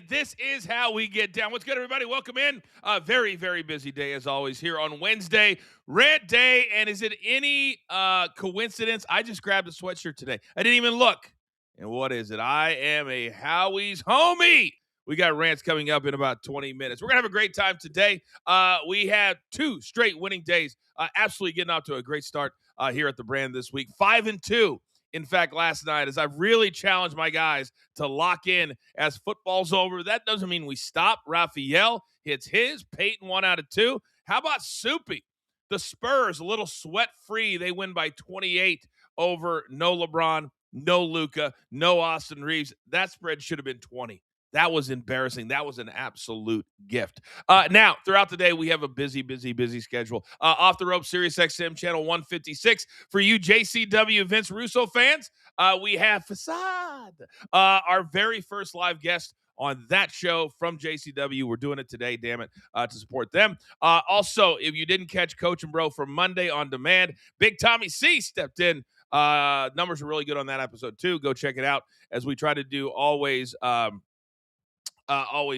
This is how we get down. What's good, everybody? Welcome in. Very, very busy day, as always, here on Wednesday. Rant day, and is it any coincidence? I just grabbed a sweatshirt today. I didn't even look. And what is it? I am a Howie's homie. We got rants coming up in about 20 minutes. We're going to have a great time today. We had 2 straight winning days. Absolutely getting off to a great start here at the brand this week. 5-2. In fact, last night, as I've really challenged my guys to lock in as football's over. That doesn't mean we stop. Raphael hits his. Peyton 1 out of 2. How about Soupy? The Spurs, a little sweat-free. They win by 28 over no LeBron, no Luka, no Austin Reeves. That spread should have been 20. That was embarrassing. That was an absolute gift. Now, throughout the day, we have a busy schedule. Off the Rope, Sirius XM channel 156. For you JCW Vince Russo fans, we have Facade, our very first live guest on that show from JCW. We're doing it today, damn it, to support them. Also, if you didn't catch Coach and Bro for Monday on demand, Big Tommy C stepped in. Numbers are really good on that episode, too. Go check it out as we try to do always live. All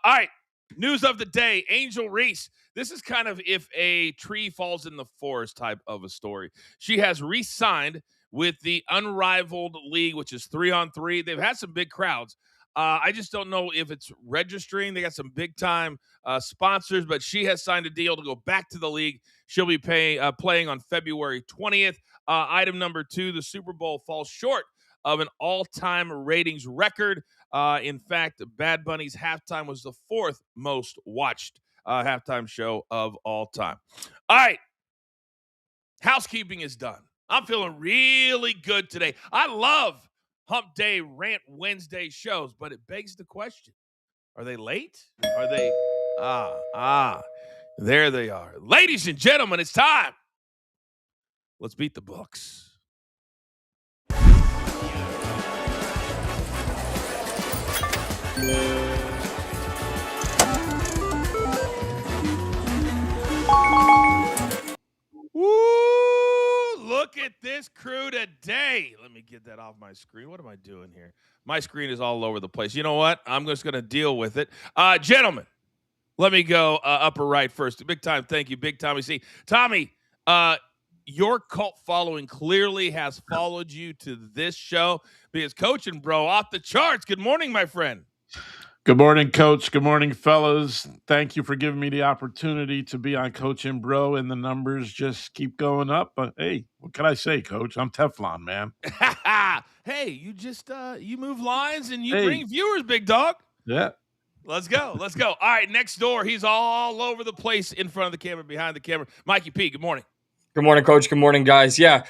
right. News of the day. Angel Reese. This is kind of if a tree falls in the forest type of a story. She has re-signed with the Unrivaled League, which is 3-on-3. They've had some big crowds. I just don't know if it's registering. They got some big-time sponsors, but she has signed a deal to go back to the league. She'll be playing on February 20th. Item number 2, the Super Bowl falls short of an all-time ratings record. In fact, Bad Bunny's halftime was the 4th most watched halftime show of all time. All right. Housekeeping is done. I'm feeling really good today. I love Hump Day, Rant Wednesday shows, but it begs the question, are they late? Are they? There they are. Ladies and gentlemen, it's time. Let's beat the books. Woo! Look at this crew today. Let me get that off my screen. What am I doing here? My screen is all over the place. You know what? I'm just going to deal with it. Gentlemen, let me go upper right first. Big time, thank you, Big Tommy C. Tommy, your cult following clearly has followed you to this show because Coach and Bro off the charts. Good morning, my friend. Good morning, Coach. Good morning, fellas. Thank you for giving me the opportunity to be on Coach and Bro, and the numbers just keep going up. But hey, what can I say, Coach? I'm Teflon, man. Hey, you just you move lines and you bring viewers, big dog. Yeah. Let's go. All right, next door. He's all over the place, in front of the camera, behind the camera. Mikey P, good morning. Good morning, Coach. Good morning, guys. Yeah,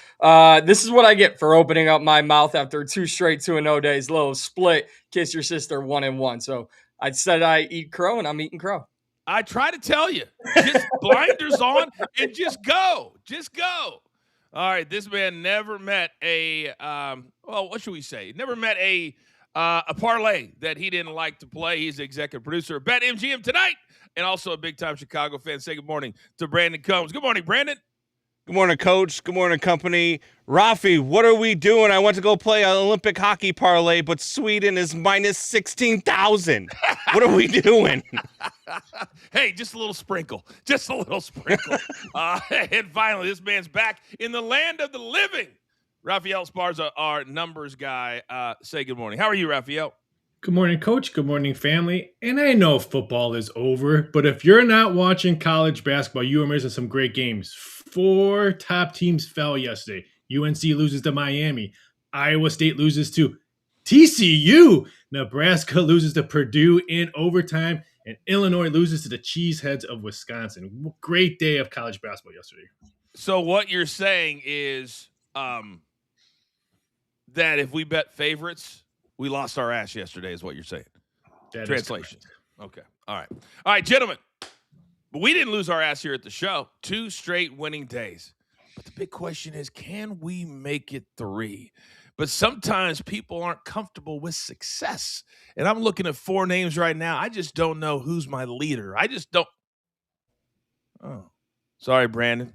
this is what I get for opening up my mouth after 2 straight 2-0 days. Little split, kiss your sister 1-1. So I said I eat crow, and I'm eating crow. I try to tell you, just blinders on and just go. All right, this man never met a what should we say? Never met a parlay that he didn't like to play. He's the executive producer of BetMGM tonight, and also a big-time Chicago fan. Say good morning to Brandon Combs. Good morning, Brandon. Good morning, Coach. Good morning, company. Rafi, what are we doing? I went to go play an Olympic hockey parlay, but Sweden is minus 16,000. What are we doing? Hey, just a little sprinkle. And finally, this man's back in the land of the living. Raphael Sparza, our numbers guy. Say good morning. How are you, Raphael? Good morning, Coach. Good morning, family. And I know football is over, but if you're not watching college basketball, you are missing some great games. 4 top teams fell yesterday. UNC loses to Miami. Iowa State loses to TCU. Nebraska loses to Purdue in overtime. And Illinois loses to the Cheeseheads of Wisconsin. Great day of college basketball yesterday. So what you're saying is that if we bet favorites, we lost our ass yesterday, is what you're saying. That Translation. Okay. All right, gentlemen. But we didn't lose our ass here at the show. 2 straight winning days. But the big question is, can we make it 3? But sometimes people aren't comfortable with success. And I'm looking at 4 names right now. I just don't know who's my leader. I just don't. Oh, sorry, Brandon.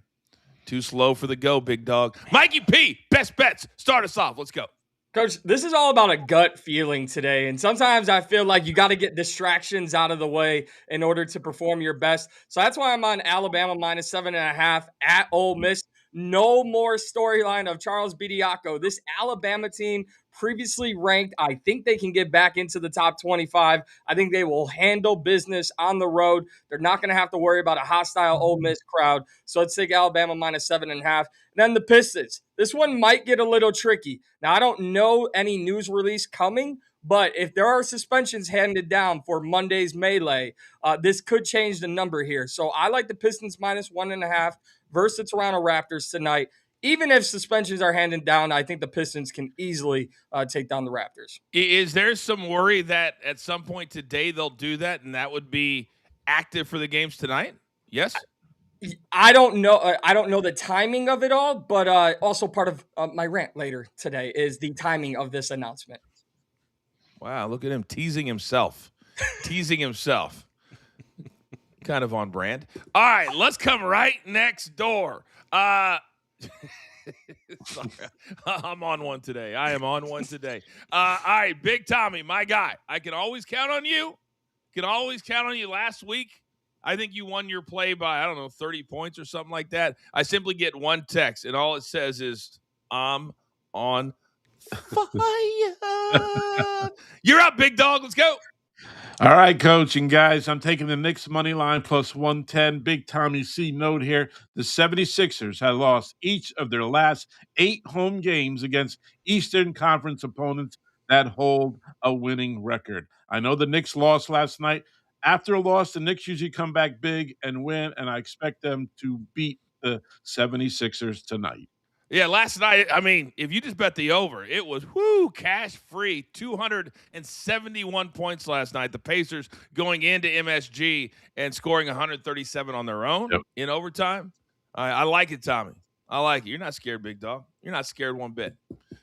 Too slow for the go, big dog. Mikey P, best bets. Start us off. Let's go. Coach, this is all about a gut feeling today. And sometimes I feel like you got to get distractions out of the way in order to perform your best. So that's why I'm on Alabama minus 7.5 at Ole Miss. No more storyline of Charles Bediako. This Alabama team, previously ranked, I think they can get back into the top 25. I think they will handle business on the road. They're not going to have to worry about a hostile Ole Miss crowd. So let's take Alabama minus 7.5. Then the Pistons. This one might get a little tricky. Now, I don't know any news release coming, but if there are suspensions handed down for Monday's melee, this could change the number here. So I like the Pistons minus 1.5 versus the Toronto Raptors tonight. Even if suspensions are handed down, I think the Pistons can easily take down the Raptors. Is there some worry that at some point today they'll do that, and that would be active for the games tonight? Yes? I don't know. I don't know the timing of it all, but also part of my rant later today is the timing of this announcement. Wow, look at him teasing himself. Teasing himself. Kind of on brand. All right, let's come right next door. Sorry, I'm on one today. I am on one today. All right, Big Tommy, my guy. I can always count on you. Can always count on you. Last week, I think you won your play by, 30 points or something like that. I simply get one text, and all it says is, I'm on fire. You're up, big dog. Let's go. All right, Coach. And guys, I'm taking the Knicks money line plus 110. Big Tommy C note here. The 76ers have lost each of their last 8 home games against Eastern Conference opponents that hold a winning record. I know the Knicks lost last night. After a loss, the Knicks usually come back big and win, and I expect them to beat the 76ers tonight. Yeah, last night, if you just bet the over, it was, cash free, 271 points last night. The Pacers going into MSG and scoring 137 on their own in overtime. I like it, Tommy. I like it. You're not scared, big dog. You're not scared one bit.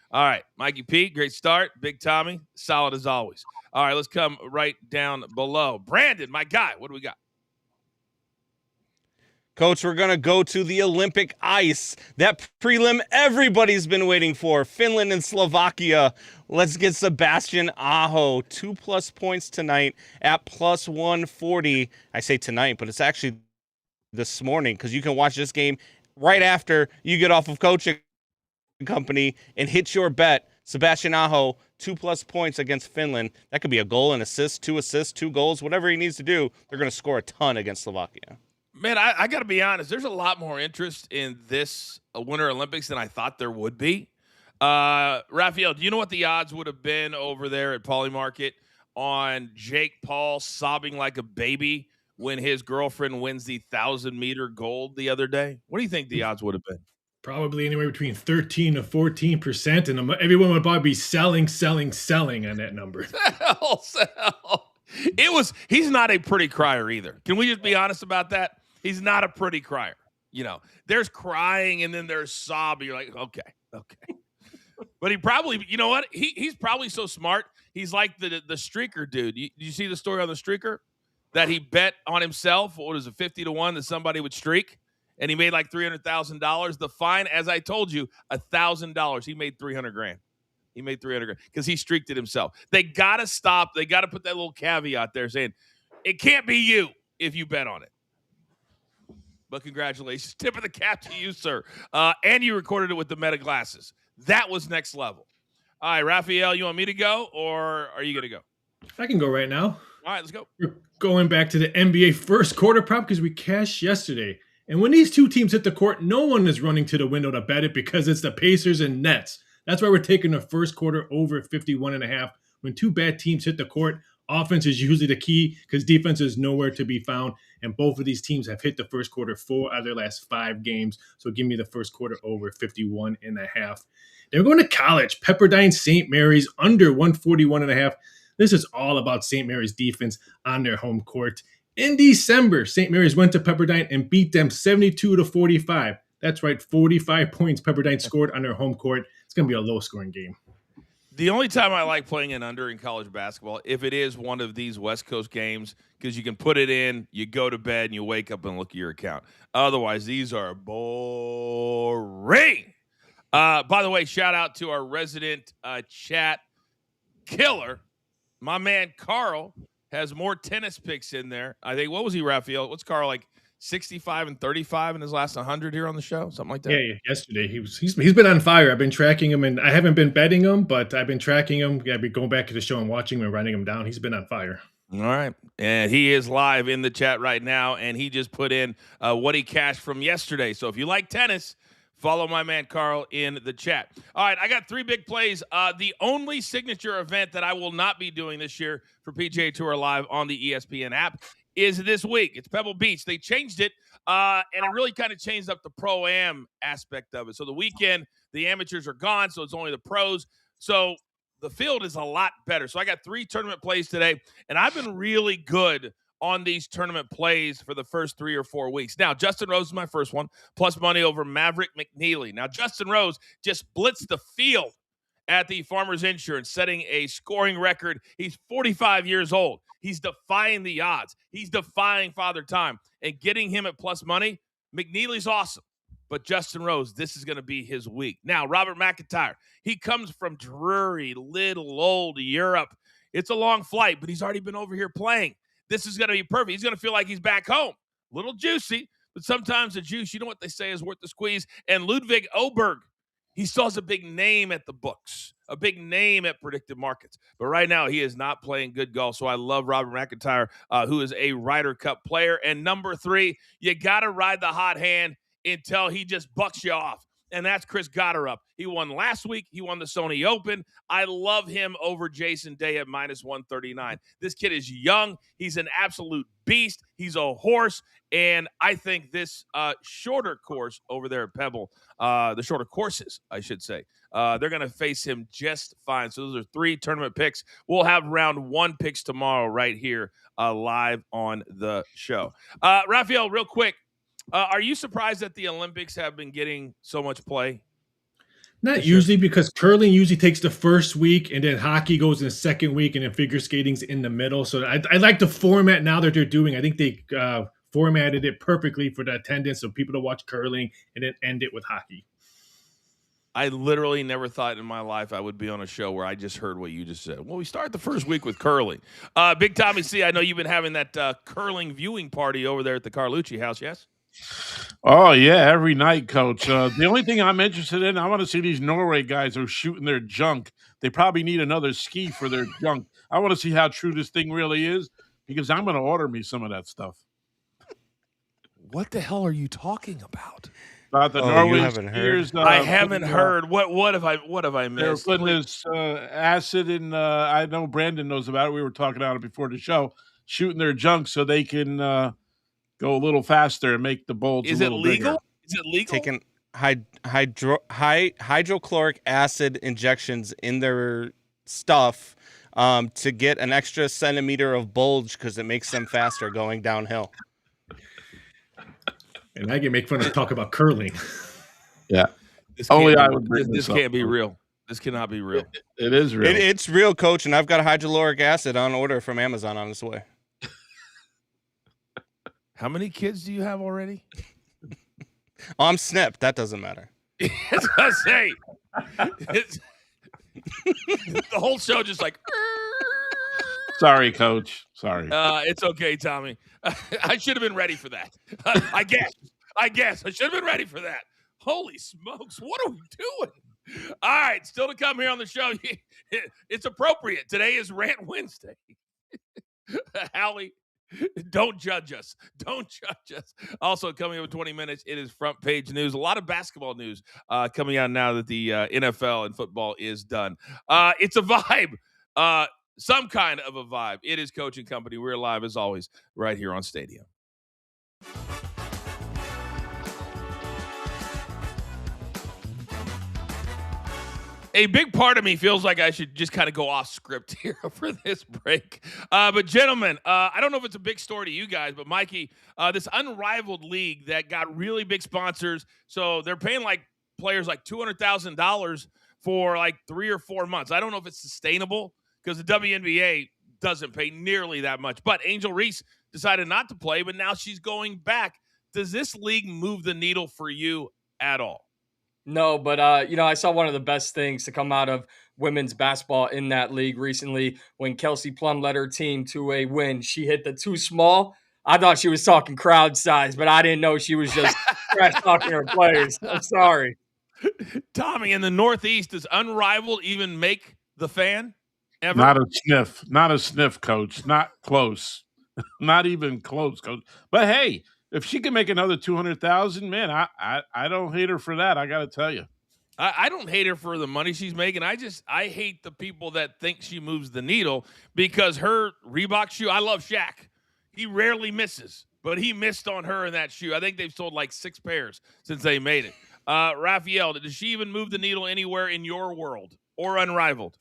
All right, Mikey P, great start. Big Tommy, solid as always. All right, let's come right down below. Brandon, my guy, what do we got? Coach, we're going to go to the Olympic ice. That prelim everybody's been waiting for. Finland and Slovakia. Let's get Sebastian Aho. 2+ points tonight at plus 140. I say tonight, but it's actually this morning because you can watch this game right after you get off of coaching company and hit your bet. Sebastian Aho, 2+ points against Finland. That could be a goal, an assist, 2 assists, 2 goals, whatever he needs to do. They're going to score a ton against Slovakia. Man, I got to be honest. There's a lot more interest in this Winter Olympics than I thought there would be. Raphael, do you know what the odds would have been over there at Poly Market on Jake Paul sobbing like a baby when his girlfriend wins the 1,000-meter gold the other day? What do you think the odds would have been? Probably anywhere between 13 to 14%, and everyone would probably be selling on that number. Sell. He's not a pretty crier either. Can we just be honest about that? He's not a pretty crier. There's crying and then there's sobbing. You're like, okay. But he probably, you know what? He's probably so smart. He's like the streaker dude. You see the story on the streaker that he bet on himself? What was it, 50-1 that somebody would streak? And he made like $300,000. The fine, as I told you, $1,000. He made $300,000. He made $300,000 because he streaked it himself. They got to stop. They got to put that little caveat there saying it can't be you if you bet on it. But congratulations. Tip of the cap to you, sir. And you recorded it with the Meta glasses. That was next level. All right, Raphael, you want me to go or are you going to go? I can go right now. All right, let's go. We're going back to the NBA first quarter prop because we cashed yesterday. And when these two teams hit the court, no one is running to the window to bet it because it's the Pacers and Nets. That's why we're taking the first quarter over 51.5. When two bad teams hit the court, offense is usually the key because defense is nowhere to be found. And both of these teams have hit the first quarter 4 out of their last 5 games. So give me the first quarter over 51.5. Then we're going to college. Pepperdine St. Mary's under 141.5. This is all about St. Mary's defense on their home court. In December, St. Mary's went to Pepperdine and beat them 72-45. That's right, 45 points Pepperdine scored on their home court. It's going to be a low-scoring game. The only time I like playing an under in college basketball, if it is one of these West Coast games, because you can put it in, you go to bed, and you wake up and look at your account. Otherwise, these are boring. By the way, shout out to our resident chat killer. My man Carl has more tennis picks in there. I think, what was he, Raphael? What's Carl, like 65 and 35 in his last 100 here on the show? Something like that? Yeah. Yesterday, he's been on fire. I've been tracking him, and I haven't been betting him, but I've been tracking him. I've been going back to the show and watching him and writing him down. He's been on fire. All right. And he is live in the chat right now, and he just put in what he cashed from yesterday. So if you like tennis, follow my man Carl in the chat. All right, I got 3 big plays. The only signature event that I will not be doing this year for PGA Tour Live on the ESPN app is this week. It's Pebble Beach. They changed it, and it really kind of changed up the pro-am aspect of it. So the weekend, the amateurs are gone, so it's only the pros. So the field is a lot better. So I got 3 tournament plays today, and I've been really good on these tournament plays for the first 3 or 4 weeks. Now, Justin Rose is my first one, plus money over Maverick McNeely. Now, Justin Rose just blitzed the field at the Farmers Insurance, setting a scoring record. He's 45 years old. He's defying the odds. He's defying Father Time. And getting him at plus money, McNeely's awesome. But Justin Rose, this is going to be his week. Now, Robert McIntyre, he comes from dreary, little old Europe. It's a long flight, but he's already been over here playing. This is going to be perfect. He's going to feel like he's back home. Little juicy, but sometimes the juice, you know what they say, is worth the squeeze. And Ludwig Oberg, he still has a big name at the books, a big name at predictive markets. But right now, he is not playing good golf. So I love Robert McIntyre, who is a Ryder Cup player. And number 3, you got to ride the hot hand until he just bucks you off. And that's Chris Gotterup. He won last week. He won the Sony Open. I love him over Jason Day at minus 139. This kid is young. He's an absolute beast. He's a horse. And I think this shorter course over there at Pebble, the shorter courses, I should say, they're going to face him just fine. So those are 3 tournament picks. We'll have round 1 picks tomorrow right here live on the show. Raphael, real quick. Are you surprised that the Olympics have been getting so much play? Not usually, because curling usually takes the first week, and then hockey goes in the second week, and then figure skating's in the middle. So I like the format now that they're doing. I think they formatted it perfectly for the attendance of people to watch curling and then end it with hockey. I literally never thought in my life I would be on a show where I just heard what you just said. Well, we start the first week with curling. Big Tommy C, I know you've been having that curling viewing party over there at the Carlucci house, yes? Oh, yeah, every night, Coach. The only thing I'm interested in, I want to see these Norway guys who are shooting their junk. They probably need another ski for their junk. I want to see how true this thing really is, because I'm going to order me some of that stuff. What the hell are you talking about? About the Norway you haven't heard? I haven't heard. What have I missed? They're putting this acid in. I know Brandon knows about it. We were talking about it before the show. Shooting their junk so they can go a little faster and make the bulge. Is a it little legal? bigger. Is it legal? Taking hydrochloric acid injections in their stuff to get an extra centimeter of bulge because it makes them faster going downhill. And I can make fun of talk about curling. Yeah. This Only I be, would bring this this can't up. be real. This cannot be real. It is real. It's real, Coach, and I've got hydrochloric acid on order from Amazon on its way. How many kids do you have already? Oh, I'm snipped. That doesn't matter. That's what I say. The whole show just like. Sorry, Coach. Sorry. It's okay, Tommy. I should have been ready for that. I guess I should have been ready for that. Holy smokes! What are we doing? All right, still to come here on the show. It's appropriate. Today is Rant Wednesday. Hallie, don't judge us. Don't judge us. Also, coming up in 20 minutes, it is front page news. A lot of basketball news coming out now that the NFL and football is done. It's a vibe. Some kind of a vibe. It is Coaching Company. We're live, as always, right here on Stadium. A big part of me feels like I should just kind of go off script here for this break. But gentlemen, I don't know if it's a big story to you guys, but Mikey, this unrivaled league that got really big sponsors. So they're paying like players like $200,000 for like 3 or 4 months. I don't know if it's sustainable because the WNBA doesn't pay nearly that much. But Angel Reese decided not to play, but now she's going back. Does this league move the needle for you at all? No, but I saw one of the best things to come out of women's basketball in that league recently when Kelsey Plum led her team to a win. She hit the too small. I thought she was talking crowd size, but I didn't know she was just trash talking her players. I'm sorry. Tommy, in the Northeast, does unrivaled even make the fan ever? Not a sniff, coach. Not close. Not even close, coach. But hey, if she can make another 200,000, man, I don't hate her for that. I got to tell you. I don't hate her for the money she's making. I hate the people that think she moves the needle because her Reebok shoe, I love Shaq. He rarely misses, but he missed on her in that shoe. I think they've sold like 6 pairs since they made it. Raphael, does she even move the needle anywhere in your world or unrivaled?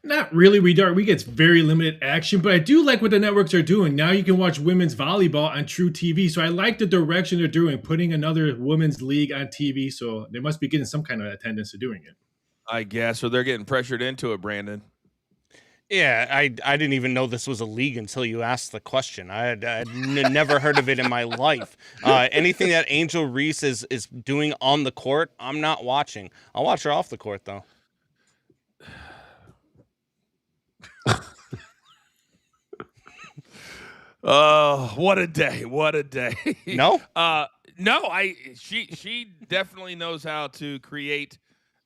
Not really. We get very limited action, but I do like what the networks are doing. Now you can watch women's volleyball on True TV. So I like the direction they're doing, putting another women's league on TV. So they must be getting some kind of attendance to doing it. I guess. So they're getting pressured into it, Brandon. Yeah, I didn't even know this was a league until you asked the question. I'd never heard of it in my life. Anything that Angel Reese is doing on the court, I'm not watching. I'll watch her off the court, though. Oh, what a day. What a day. No? No, she definitely knows how to create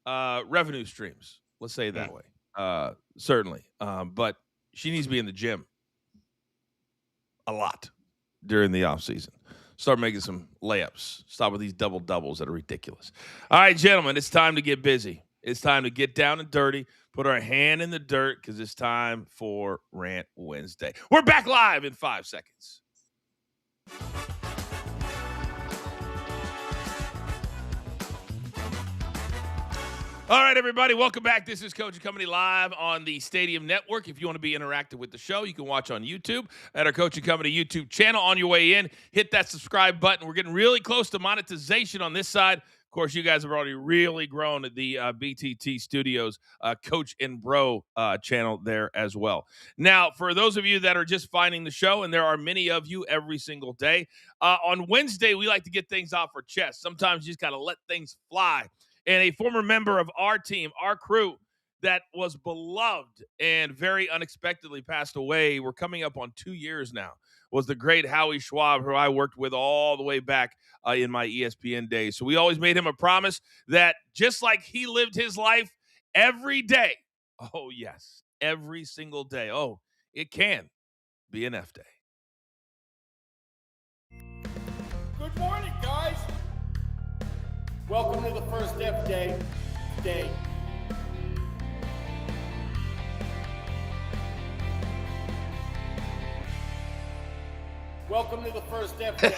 revenue streams. Let's say it that way. Certainly. But she needs to be in the gym a lot during the off season. Start making some layups. Stop with these double doubles that are ridiculous. All right, gentlemen, it's time to get busy. It's time to get down and dirty, put our hand in the dirt because it's time for Rant Wednesday. We're back live in 5 seconds. All right, everybody, welcome back. This is Coach and Company live on the Stadium Network. If you want to be interactive with the show, you can watch on YouTube at our Coach and Company YouTube channel. On your way in, hit that subscribe button. We're getting really close to monetization on this side. Of course, you guys have already really grown at the BTT Studios Coach and Bro channel there as well. Now, for those of you that are just finding the show, and there are many of you every single day, on Wednesday, we like to get things off our chest. Sometimes you just got to let things fly. And a former member of our team, our crew, that was beloved and very unexpectedly passed away. We're coming up on 2 years now. Was the great Howie Schwab, who I worked with all the way back in my ESPN days. So we always made him a promise that just like he lived his life every day, oh, yes, every single day. Oh, it can be an F day. Good morning, guys. Welcome to the first F day. Welcome to the first F day.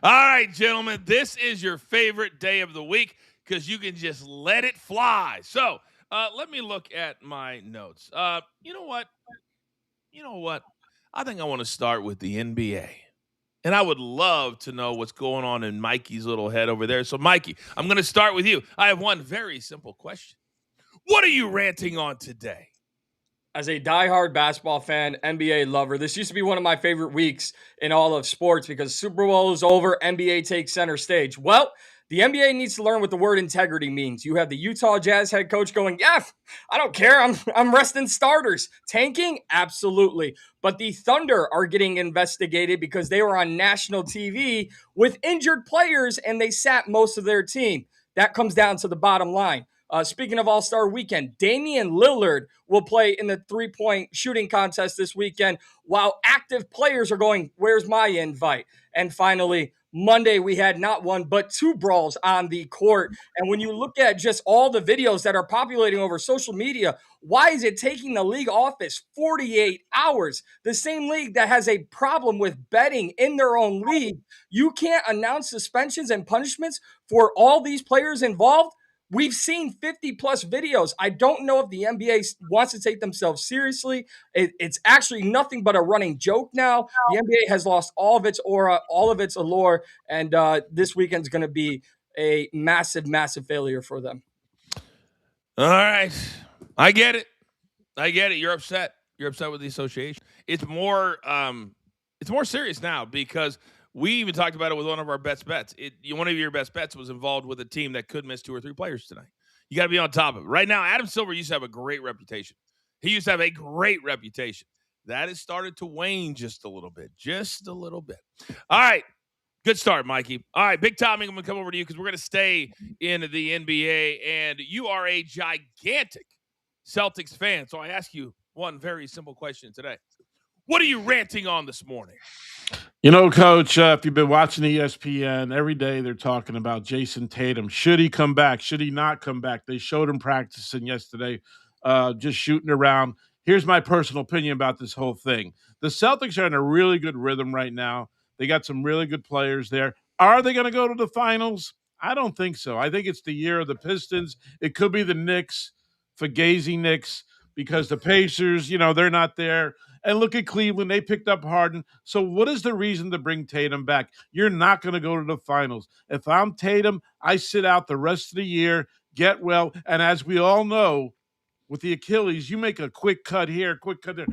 All right, gentlemen, this is your favorite day of the week because you can just let it fly. So let me look at my notes. You know what? I think I want to start with the NBA. And I would love to know what's going on in Mikey's little head over there. So, Mikey, I'm going to start with you. I have one very simple question. What are you ranting on today? As a diehard basketball fan, NBA lover, this used to be one of my favorite weeks in all of sports because Super Bowl is over, NBA takes center stage. Well, the NBA needs to learn what the word integrity means. You have the Utah Jazz head coach going, yeah, I don't care. I'm resting starters. Tanking? Absolutely. But the Thunder are getting investigated because they were on national TV with injured players and they sat most of their team. That comes down to the bottom line. Speaking of All-Star Weekend, Damian Lillard will play in the three-point shooting contest this weekend while active players are going, where's my invite? And finally, Monday, we had not one, but 2 brawls on the court. And when you look at just all the videos that are populating over social media, why is it taking the league office 48 hours? The same league that has a problem with betting in their own league, you can't announce suspensions and punishments for all these players involved. We've seen 50-plus videos. I don't know if the NBA wants to take themselves seriously. It's actually nothing but a running joke now. The NBA has lost all of its aura, all of its allure, and this weekend's going to be a massive, massive failure for them. All right. I get it. You're upset. You're upset with the association. It's more serious now because We even talked about it with one of our best bets. One of your best bets was involved with a team that could miss 2 or 3 players tonight. You got to be on top of it. Right now, Adam Silver used to have a great reputation. He used to have a great reputation. That has started to wane just a little bit. Just a little bit. All right. Good start, Mikey. All right, Big Tommy, I'm going to come over to you because we're going to stay in the NBA, and you are a gigantic Celtics fan. So I ask you one very simple question today. What are you ranting on this morning? You know, Coach, if you've been watching ESPN, every day they're talking about Jason Tatum. Should he come back? Should he not come back? They showed him practicing yesterday, just shooting around. Here's my personal opinion about this whole thing. The Celtics are in a really good rhythm right now. They got some really good players there. Are they going to go to the finals? I don't think so. I think it's the year of the Pistons. It could be the Knicks, Fugazi Knicks, because the Pacers, they're not there. And look at Cleveland. They picked up Harden. So what is the reason to bring Tatum back? You're not going to go to the finals. If I'm Tatum, I sit out the rest of the year, get well. And as we all know, with the Achilles, you make a quick cut here, quick cut there.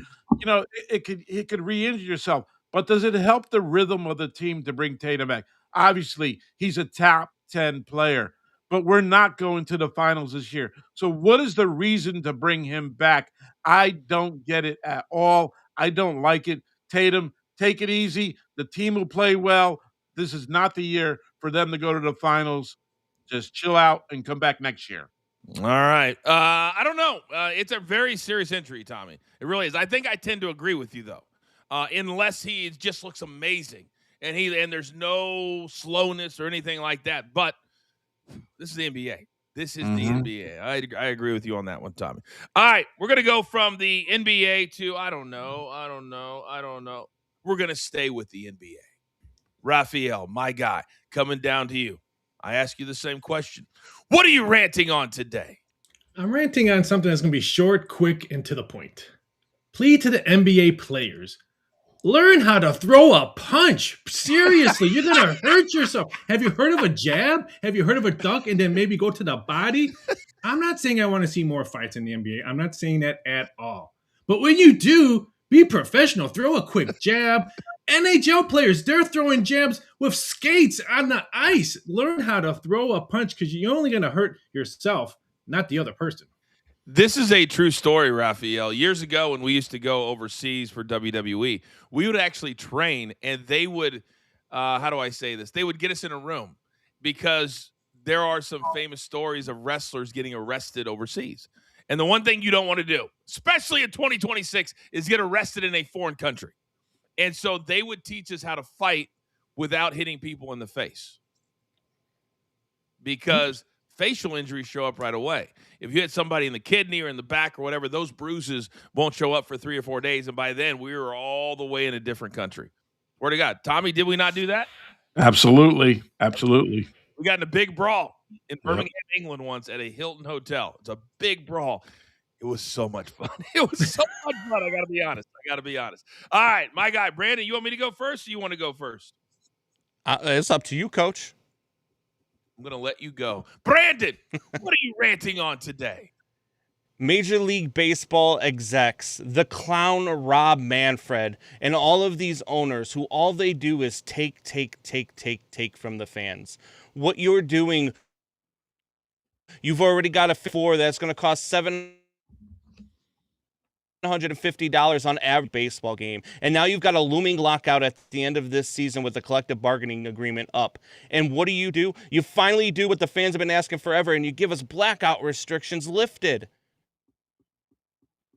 It could re-injure yourself. But does it help the rhythm of the team to bring Tatum back? Obviously, he's a top 10 player, but we're not going to the finals this year. So what is the reason to bring him back? I don't get it at all. I don't like it. Tatum, take it easy. The team will play well. This is not the year for them to go to the finals. Just chill out and come back next year. All right. I don't know. It's a very serious injury, Tommy. It really is. I think I tend to agree with you, though. Unless he just looks amazing and there's no slowness or anything like that. But this is the NBA. This is the NBA. I agree with you on that one, Tommy. All right, we're going to go from the NBA to I don't know. We're going to stay with the NBA. Raphael, my guy, coming down to you. I ask you the same question. What are you ranting on today? I'm ranting on something that's going to be short, quick, and to the point. Plea to the NBA players. Learn how to throw a punch. Seriously, you're going to hurt yourself. Have you heard of a jab? Have you heard of a dunk and then maybe go to the body? I'm not saying I want to see more fights in the NBA. I'm not saying that at all. But when you do, be professional. Throw a quick jab. NHL players, they're throwing jabs with skates on the ice. Learn how to throw a punch because you're only going to hurt yourself, not the other person. This is a true story, Raphael. Years ago when we used to go overseas for WWE, we would actually train, and they would, how do I say this? They would get us in a room because there are some famous stories of wrestlers getting arrested overseas. And the one thing you don't want to do, especially in 2026, is get arrested in a foreign country. And so they would teach us how to fight without hitting people in the face because facial injuries show up right away. If you hit somebody in the kidney or in the back or whatever, those bruises won't show up for 3 or 4 days. And by then, we were all the way in a different country. Word to God. Tommy, did we not do that? Absolutely. We got in a big brawl in Birmingham, England once at a Hilton hotel. It's a big brawl. It was so much fun. I got to be honest. All right, my guy, Brandon, you want me to go first or you want to go first? It's up to you, Coach. I'm going to let you go. Brandon, what are you ranting on today? Major League Baseball execs, the clown Rob Manfred, and all of these owners who all they do is take from the fans. What you're doing, you've already got a floor that's going to cost $750 on average baseball game. And now you've got a looming lockout at the end of this season with the collective bargaining agreement up. And what do? You finally do what the fans have been asking forever, and you give us blackout restrictions lifted.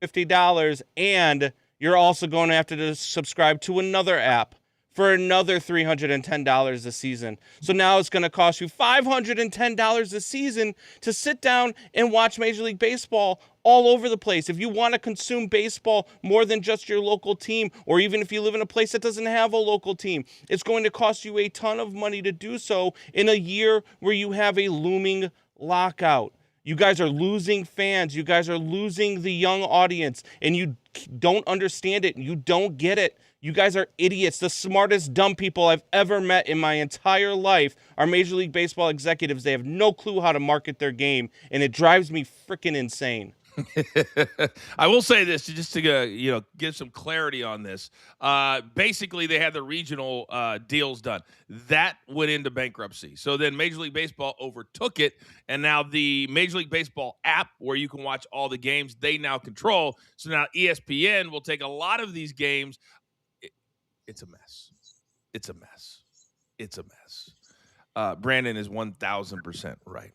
$50, and you're also going to have to subscribe to another app for another $310 a season. So now it's going to cost you $510 a season to sit down and watch Major League Baseball all over the place. If you want to consume baseball more than just your local team, or even if you live in a place that doesn't have a local team, it's going to cost you a ton of money to do so in a year where you have a looming lockout. You guys are losing fans. You guys are losing the young audience, and you don't understand it. You don't get it. You guys are idiots. The smartest dumb people I've ever met in my entire life are Major League Baseball executives. They have no clue how to market their game, and it drives me freaking insane. I will say this just to give some clarity on this. Basically, they had the regional deals done. That went into bankruptcy. So then Major League Baseball overtook it, and now the Major League Baseball app, where you can watch all the games, they now control. So now ESPN will take a lot of these games. It's a mess. It's a mess. It's a mess. Brandon is 1,000% right.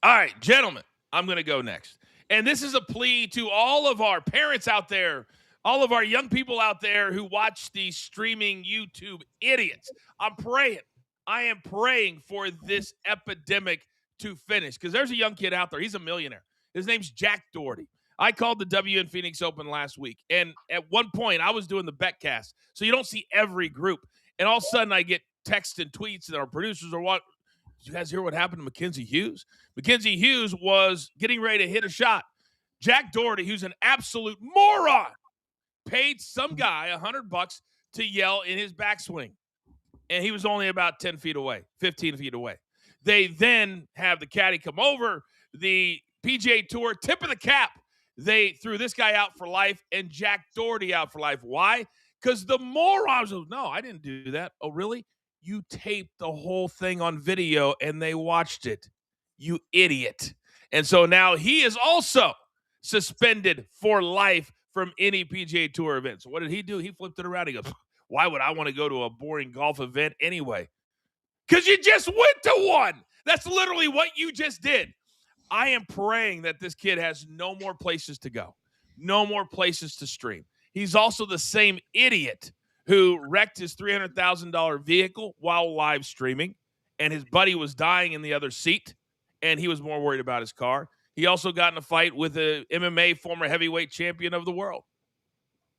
All right, gentlemen, I'm going to go next. And this is a plea to all of our parents out there, all of our young people out there who watch these streaming YouTube idiots. I am praying for this epidemic to finish, because there's a young kid out there. He's a millionaire. His name's Jack Doherty. I called the WN Phoenix Open last week, and at one point I was doing the betcast, so you don't see every group. And all of a sudden I get texts and tweets, and our producers are what? Did you guys hear what happened to Mackenzie Hughes? Mackenzie Hughes was getting ready to hit a shot. Jack Doherty, who's an absolute moron, paid some guy $100 to yell in his backswing. And he was only about 10 feet away, 15 feet away. They then have the caddy come over. The PGA Tour, tip of the cap, they threw this guy out for life and Jack Doherty out for life. Why? Because the morons, no, I didn't do that. Oh, really? You taped the whole thing on video and they watched it. You idiot. And so now he is also suspended for life from any PGA Tour event. So what did he do? He flipped it around. He goes, why would I want to go to a boring golf event anyway? Because you just went to one. That's literally what you just did. I am praying that this kid has no more places to go, no more places to stream. He's also the same idiot who wrecked his $300,000 vehicle while live streaming, and his buddy was dying in the other seat, and he was more worried about his car. He also got in a fight with a MMA former heavyweight champion of the world.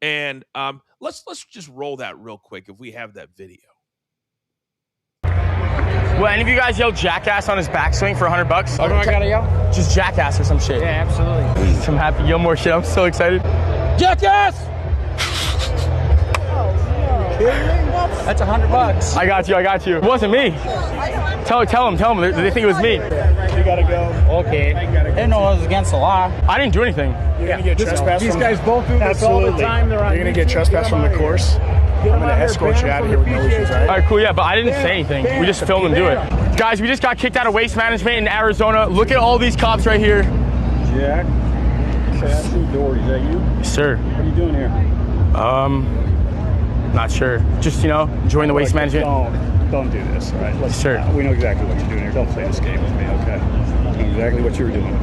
And let's just roll that real quick if we have that video. Will any of you guys yell jackass on his backswing for $100? What do I gotta yell? Just jackass or some shit. Yeah, absolutely. I'm happy. Yell more shit. I'm so excited. Jackass! That's $100. I got you. It wasn't me. Tell them. They think it was me. You gotta go. Okay. I didn't know it was against the law. I didn't do anything. You're gonna get trespassed. These guys both do this all the time. They're You're gonna get trespassed from the course. I'm gonna escort you out of here with no issues, right? All right, cool. Yeah, but I didn't say anything. We just filmed them do it. Guys, we just got kicked out of Waste Management in Arizona. Look at all these cops right here. Jack Cassie Doherty, is that you? Yes, sir. What are you doing here? Not sure. Just, enjoying the Waste Management. Don't do this, all right? Sure. We know exactly what you're doing here. Don't play this game with me, okay? We know exactly what you're doing.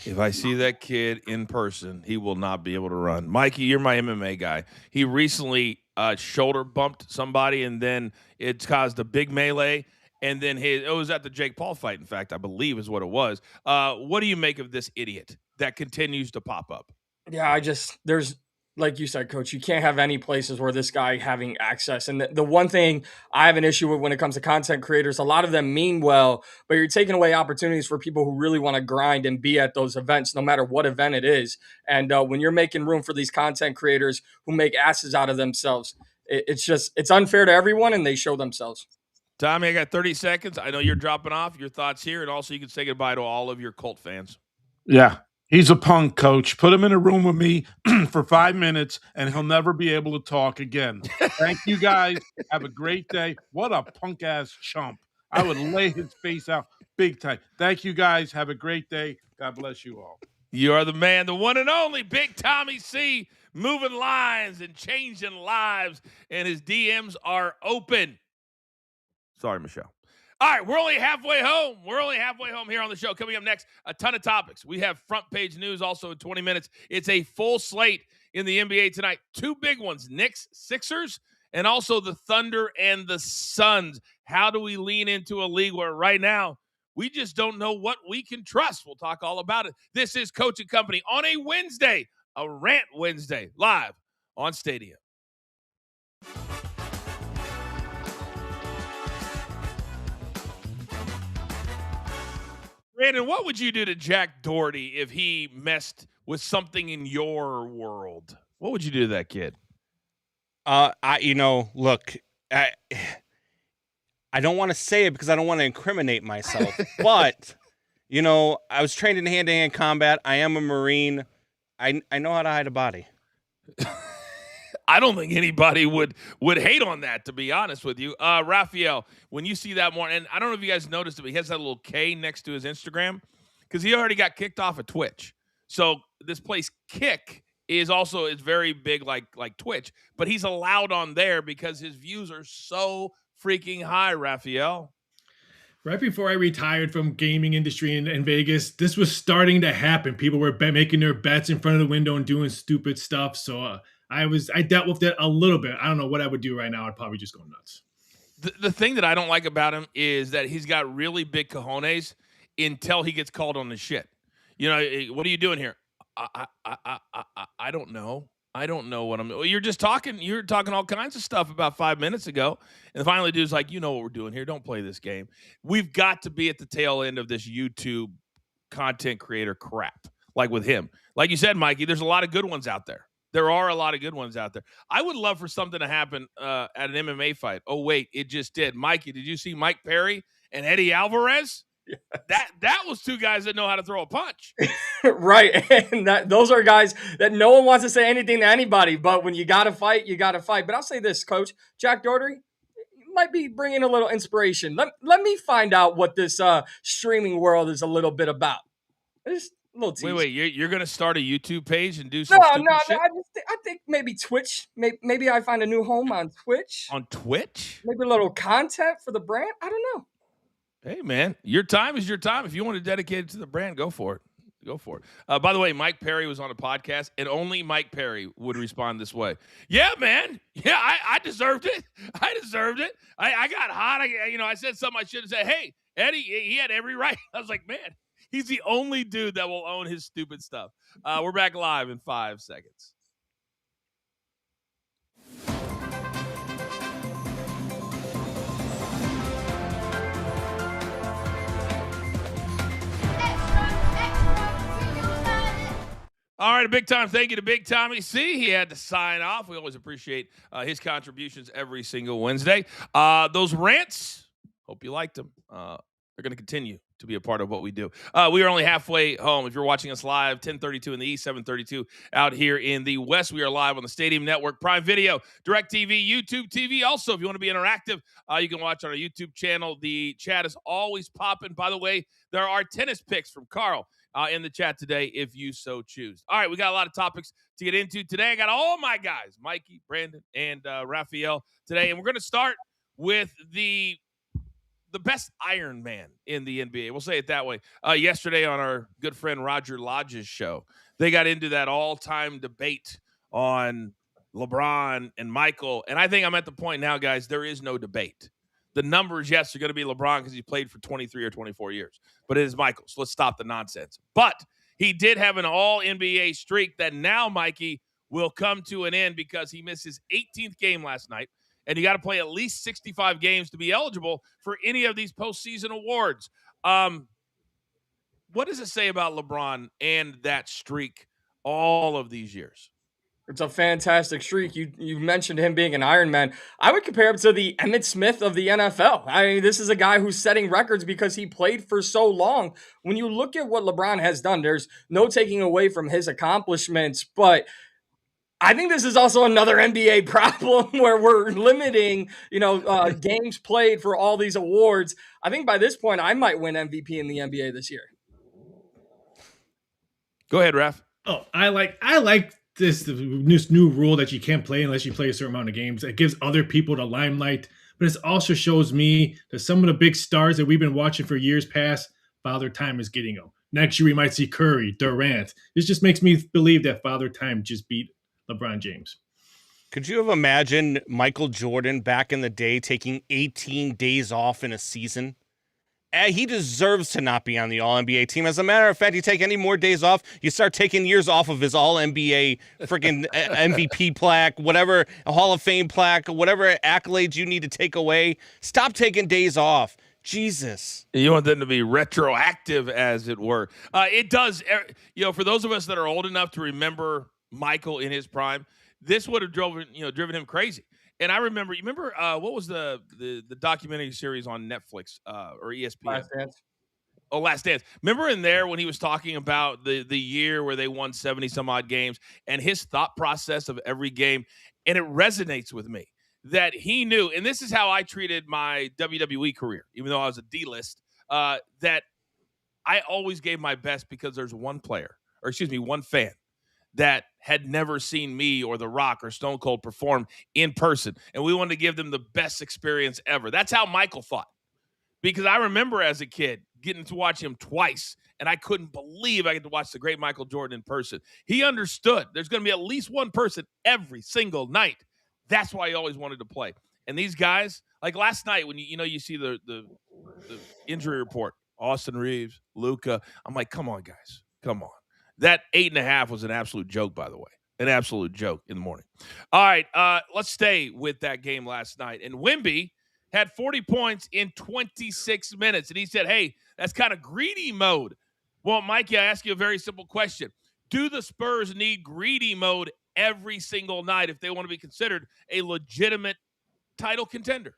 If I see that kid in person, he will not be able to run. Mikey, you're my MMA guy. He recently shoulder bumped somebody, and then it caused a big melee. And then it was at the Jake Paul fight, in fact, I believe is what it was. What do you make of this idiot that continues to pop up? Yeah, there's, like you said, Coach, you can't have any places where this guy having access. And the one thing I have an issue with when it comes to content creators, a lot of them mean well, but you're taking away opportunities for people who really want to grind and be at those events, no matter what event it is. And when you're making room for these content creators who make asses out of themselves, it's unfair to everyone, and they show themselves. Tommy, I got 30 seconds. I know you're dropping off. Your thoughts here, and also you can say goodbye to all of your Colt fans. Yeah. He's a punk, coach. Put him in a room with me for 5 minutes, and he'll never be able to talk again. Thank you, guys. Have a great day. What a punk-ass chump. I would lay his face out big time. Thank you, guys. Have a great day. God bless you all. You are the man, the one and only Big Tommy C, moving lines and changing lives, and his DMs are open. Sorry, Michelle. All right, we're only halfway home. We're only halfway home here on the show. Coming up next, a ton of topics. We have front page news also in 20 minutes. It's a full slate in the NBA tonight. Two big ones, Knicks, Sixers, and also the Thunder and the Suns. How do we lean into a league where right now we just don't know what we can trust? We'll talk all about it. This is Coach and Company on a Wednesday, a Rant Wednesday, live on Stadium. Brandon, what would you do to Jack Doherty if he messed with something in your world? What would you do to that kid? Look, I don't want to say it because I don't want to incriminate myself, but You know, I was trained in hand-to-hand combat. I am a Marine. I know how to hide a body. I don't think anybody would hate on that, to be honest with you. Raphael, when you see that more, and I don't know if you guys noticed it, but he has that little K next to his Instagram because he already got kicked off of Twitch. So this place Kick is very big like Twitch, but he's allowed on there because his views are so freaking high, Raphael. Right before I retired from gaming industry in Vegas, this was starting to happen. People were making their bets in front of the window and doing stupid stuff. So I dealt with it a little bit. I don't know what I would do right now. I'd probably just go nuts. The thing that I don't like about him is that he's got really big cojones until he gets called on the shit. You know, what are you doing here? I don't know. I don't know what I'm. You're talking all kinds of stuff about 5 minutes ago, and finally, dude's like, you know what we're doing here. Don't play this game. We've got to be at the tail end of this YouTube content creator crap, like with him. Like you said, Mikey, there's a lot of good ones out there. There are a lot of good ones out there. I would love for something to happen at an MMA fight. Oh wait, it just did. Mikey, did you see Mike Perry and Eddie Alvarez? Yes. That was two guys that know how to throw a punch. Right. And those are guys that no one wants to say anything to anybody, but when you got to fight, you got to fight. But I'll say this, Coach, Jack Doherty might be bringing a little inspiration. Let me find out what this streaming world is a little bit about. Just a little tease. Wait, you're going to start a YouTube page and do some stupid shit? I think maybe Twitch. Maybe I find a new home on Twitch. On Twitch? Maybe a little content for the brand. I don't know. Hey, man, your time is your time. If you want to dedicate it to the brand, go for it. Go for it. By the way, Mike Perry was on a podcast, and only Mike Perry would respond this way. Yeah, man. Yeah, I deserved it. I deserved it. I got hot. I said something I shouldn't say. Hey, Eddie, he had every right. I was like, man, he's the only dude that will own his stupid stuff. We're back live in 5 seconds. All right, a big time thank you to Big Tommy C. He had to sign off. We always appreciate his contributions every single Wednesday. Those rants, hope you liked them. They're going to continue to be a part of what we do. We are only halfway home. If you're watching us live, 10:32 in the East, 7:32 out here in the West. We are live on the Stadium Network, Prime Video, DirecTV, YouTube TV. Also, if you want to be interactive, you can watch on our YouTube channel. The chat is always popping. By the way, there are tennis picks from Carl in the chat today, if you so choose. All right, we got a lot of topics to get into today. I got all my guys, Mikey, Brandon, and Raphael today, and we're going to start with the best Iron Man in the NBA. We'll say it that way. Yesterday on our good friend Roger Lodge's show, they got into that all-time debate on LeBron and Michael, and I think I'm at the point now, guys, there is no debate. The numbers, yes, are going to be LeBron because he played for 23 or 24 years. But it is Michael, so let's stop the nonsense. But he did have an all-NBA streak that now, Mikey, will come to an end because he missed his 18th game last night, and you got to play at least 65 games to be eligible for any of these postseason awards. What does it say about LeBron and that streak all of these years? It's a fantastic streak. You mentioned him being an Iron Man. I would compare him to the Emmitt Smith of the NFL. I mean, this is a guy who's setting records because he played for so long. When you look at what LeBron has done, there's no taking away from his accomplishments, but I think this is also another NBA problem where we're limiting, games played for all these awards. I think by this point, I might win MVP in the NBA this year. Go ahead, Raph. Oh, I like this new rule that you can't play unless you play a certain amount of games. It gives other people the limelight, but it also shows me that some of the big stars that we've been watching for years past, Father Time is getting them. Next year we might see Curry, Durant. This just makes me believe that Father Time just beat LeBron James. Could you have imagined Michael Jordan back in the day taking 18 days off in a season? He deserves to not be on the All-NBA team. As a matter of fact, you take any more days off, you start taking years off of his All-NBA freaking MVP plaque, whatever, a Hall of Fame plaque, whatever accolades you need to take away. Stop taking days off. Jesus. You want them to be retroactive, as it were. It does, for those of us that are old enough to remember Michael in his prime, this would have driven him crazy. And I remember, what was the documentary series on Netflix or ESPN? Last Dance. Remember in there when he was talking about the year where they won 70 some odd games and his thought process of every game, and it resonates with me that he knew, and this is how I treated my WWE career, even though I was a D-list, that I always gave my best because there's one fan that had never seen me or The Rock or Stone Cold perform in person, and we wanted to give them the best experience ever. That's how Michael thought. Because I remember as a kid getting to watch him twice, and I couldn't believe I get to watch the great Michael Jordan in person. He understood there's going to be at least one person every single night. That's why he always wanted to play. And these guys, like last night when you see the injury report, Austin Reeves, Luka, I'm like, come on, guys, come on. That 8.5 was an absolute joke, by the way. An absolute joke in the morning. All right, let's stay with that game last night. And Wemby had 40 points in 26 minutes. And he said, hey, that's kind of greedy mode. Well, Mikey, I ask you a very simple question. Do the Spurs need greedy mode every single night if they want to be considered a legitimate title contender?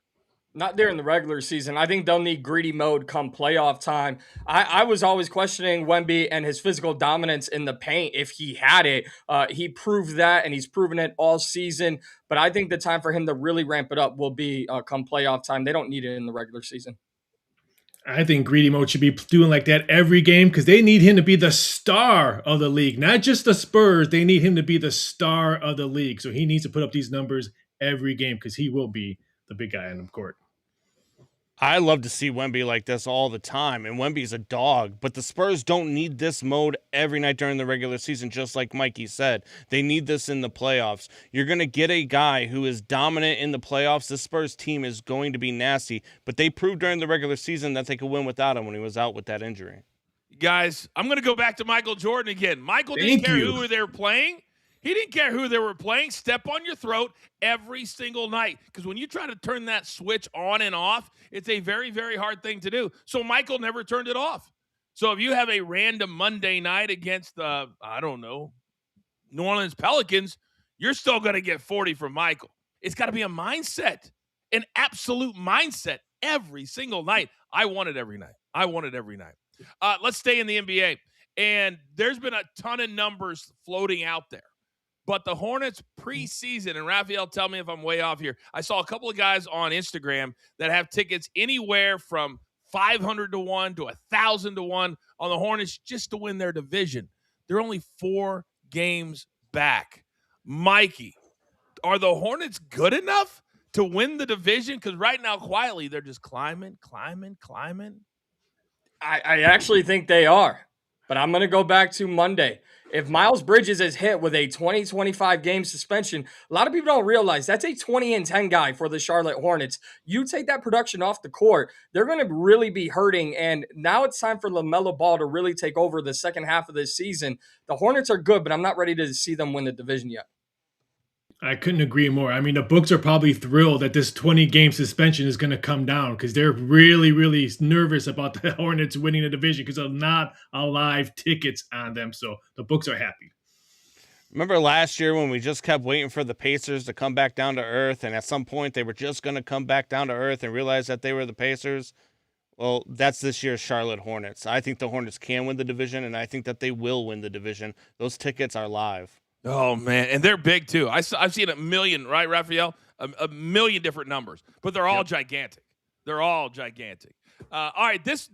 Not during the regular season. I think they'll need greedy mode come playoff time. I was always questioning Wemby and his physical dominance in the paint if he had it. He proved that, and he's proven it all season. But I think the time for him to really ramp it up will be come playoff time. They don't need it in the regular season. I think greedy mode should be doing like that every game because they need him to be the star of the league, not just the Spurs. They need him to be the star of the league. So he needs to put up these numbers every game because he will be the big guy on the court. I love to see Wemby like this all the time, and Wemby's a dog, but the Spurs don't need this mode every night during the regular season, just like Mikey said. They need this in the playoffs. You're going to get a guy who is dominant in the playoffs. The Spurs team is going to be nasty, but they proved during the regular season that they could win without him when he was out with that injury. Guys, I'm going to go back to Michael Jordan again. Michael didn't care who they were playing. He didn't care who they were playing. Step on your throat every single night. Because when you try to turn that switch on and off, it's a very, very hard thing to do. So Michael never turned it off. So if you have a random Monday night against the, New Orleans Pelicans, you're still going to get 40 from Michael. It's got to be a mindset, an absolute mindset every single night. I want it every night. Let's stay in the NBA. And there's been a ton of numbers floating out there. But the Hornets preseason, and Raphael, tell me if I'm way off here. I saw a couple of guys on Instagram that have tickets anywhere from 500 to 1 to 1,000 to 1 on the Hornets just to win their division. They're only 4 games back. Mikey, are the Hornets good enough to win the division? Because right now, quietly, they're just climbing. I actually think they are. But I'm going to go back to Monday. If Miles Bridges is hit with a 20-25 game suspension, a lot of people don't realize that's a 20-10 guy for the Charlotte Hornets. You take that production off the court, they're going to really be hurting. And now it's time for LaMelo Ball to really take over the second half of this season. The Hornets are good, but I'm not ready to see them win the division yet. I couldn't agree more. I mean, the books are probably thrilled that this 20-game suspension is going to come down because they're really, really nervous about the Hornets winning the division because of not alive tickets on them. So the books are happy. Remember last year when we just kept waiting for the Pacers to come back down to earth, and at some point they were just going to come back down to earth and realize that they were the Pacers? Well, that's this year's Charlotte Hornets. I think the Hornets can win the division, and I think that they will win the division. Those tickets are live. Oh, man. And they're big, too. I've seen a million, right, Raphael? A million different numbers. But they're all gigantic. All right, this